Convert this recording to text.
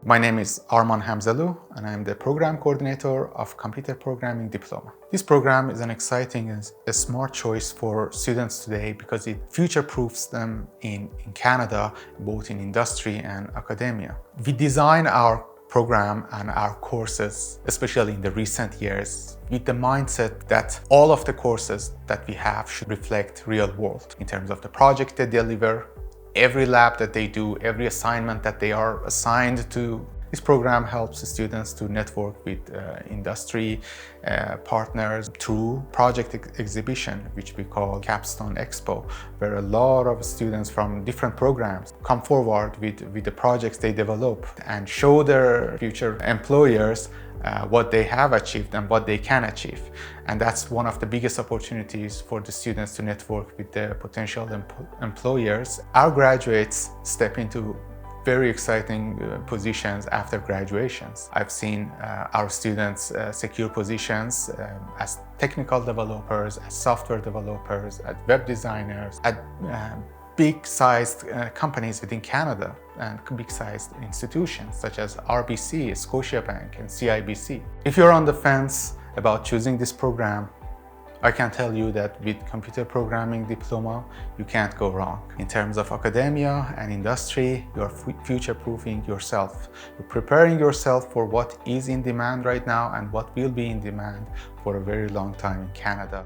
My name is Arman Hamzalu, and I am the Program Coordinator of Computer Programming Diploma. This program is an exciting and a smart choice for students today because it future-proofs them in Canada, both in industry and academia. We design our program and our courses, especially in the recent years, with the mindset that all of the courses that we have should reflect real world in terms of the project they deliver, every lab that they do, every assignment that they are assigned to. This program helps students to network with industry partners through project exhibition, which we call Capstone Expo, where a lot of students from different programs come forward with the projects they develop and show their future employers what they have achieved and what they can achieve. And that's one of the biggest opportunities for the students to network with their potential employers. Our graduates step into very exciting positions after graduations. I've seen our students secure positions as technical developers, as software developers, as web designers, at big-sized companies within Canada and big-sized institutions such as RBC, Scotiabank, and CIBC. If you're on the fence about choosing this program, I can tell you that with Computer Programming Diploma, you can't go wrong. In terms of academia and industry, you're future-proofing yourself. You're preparing yourself for what is in demand right now and what will be in demand for a very long time in Canada.